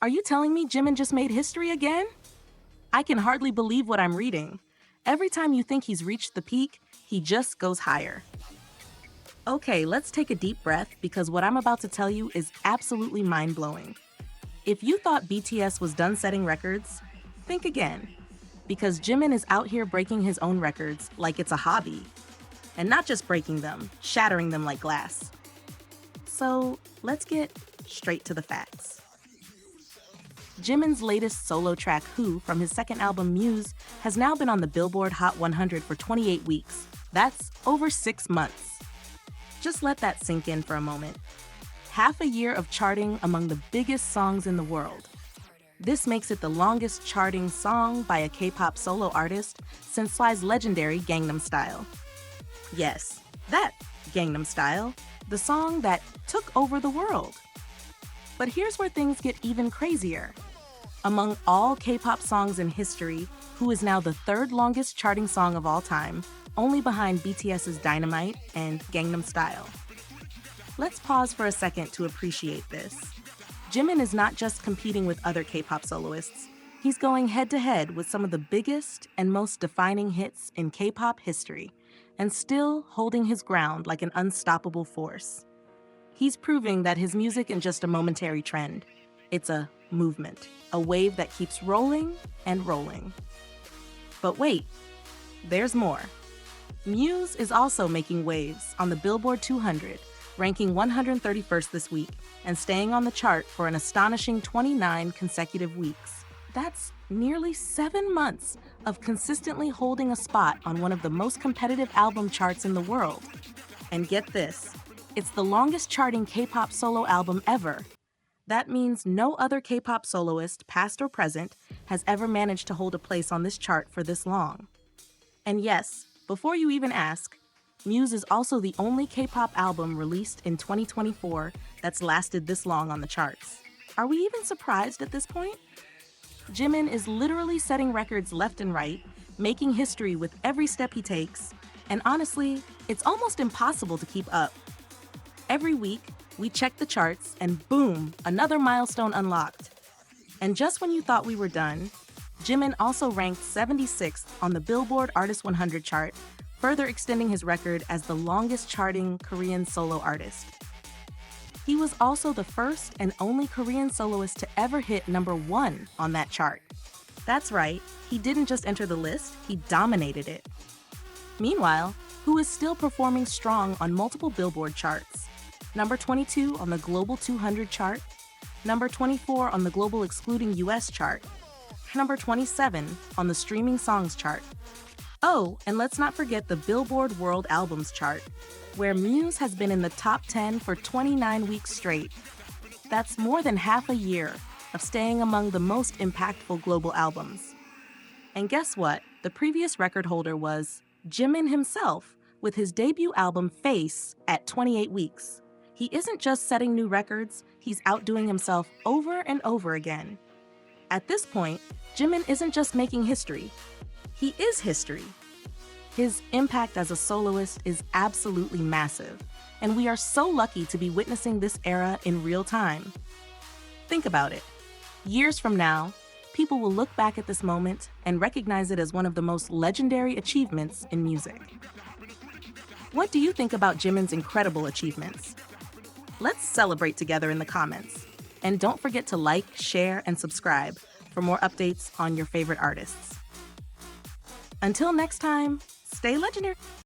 Are you telling me Jimin just made history again? I can hardly believe what I'm reading. Every time you think he's reached the peak, he just goes higher. Okay, let's take a deep breath because what I'm about to tell you is absolutely mind-blowing. If you thought BTS was done setting records, think again. Because Jimin is out here breaking his own records like it's a hobby. And not just breaking them, shattering them like glass. So let's get straight to the facts. Jimin's latest solo track, Who, from his second album, MUSE, has now been on the Billboard Hot 100 for 28 weeks. That's over 6 months. Just let that sink in for a moment. Half a year of charting among the biggest songs in the world. This makes it the longest charting song by a K-pop solo artist since Psy's legendary Gangnam Style. Yes, that Gangnam Style, the song that took over the world. But here's where things get even crazier. Among all K-pop songs in history, Who is now the third longest charting song of all time, only behind BTS's Dynamite and Gangnam Style. Let's pause for a second to appreciate this. Jimin is not just competing with other K-pop soloists. He's going head-to-head with some of the biggest and most defining hits in K-pop history, and still holding his ground like an unstoppable force. He's proving that his music isn't just a momentary trend. It's a movement, a wave that keeps rolling and rolling. But wait, there's more. MUSE is also making waves on the Billboard 200, ranking 131st this week and staying on the chart for an astonishing 29 consecutive weeks. That's nearly 7 months of consistently holding a spot on one of the most competitive album charts in the world. And get this, it's the longest charting K-pop solo album ever. That means no other K-pop soloist, past or present, has ever managed to hold a place on this chart for this long. And yes, before you even ask, MUSE is also the only K-pop album released in 2024 that's lasted this long on the charts. Are we even surprised at this point? Jimin is literally setting records left and right, making history with every step he takes, and honestly, it's almost impossible to keep up. Every week, we check the charts and boom, another milestone unlocked. And just when you thought we were done, Jimin also ranked 76th on the Billboard Artist 100 chart, further extending his record as the longest charting Korean solo artist. He was also the first and only Korean soloist to ever hit #1 on that chart. That's right, he didn't just enter the list, he dominated it. Meanwhile, Who is still performing strong on multiple Billboard charts. Number 22 on the Global 200 chart, number 24 on the Global Excluding US chart, number 27 on the Streaming Songs chart. Oh, and let's not forget the Billboard World Albums chart, where MUSE has been in the top 10 for 29 weeks straight. That's more than half a year of staying among the most impactful global albums. And guess what? The previous record holder was Jimin himself, with his debut album Face at 28 weeks. He isn't just setting new records, he's outdoing himself over and over again. At this point, Jimin isn't just making history, he is history. His impact as a soloist is absolutely massive, and we are so lucky to be witnessing this era in real time. Think about it. Years from now, people will look back at this moment and recognize it as one of the most legendary achievements in music. What do you think about Jimin's incredible achievements? Let's celebrate together in the comments. And don't forget to like, share, and subscribe for more updates on your favorite artists. Until next time, stay legendary.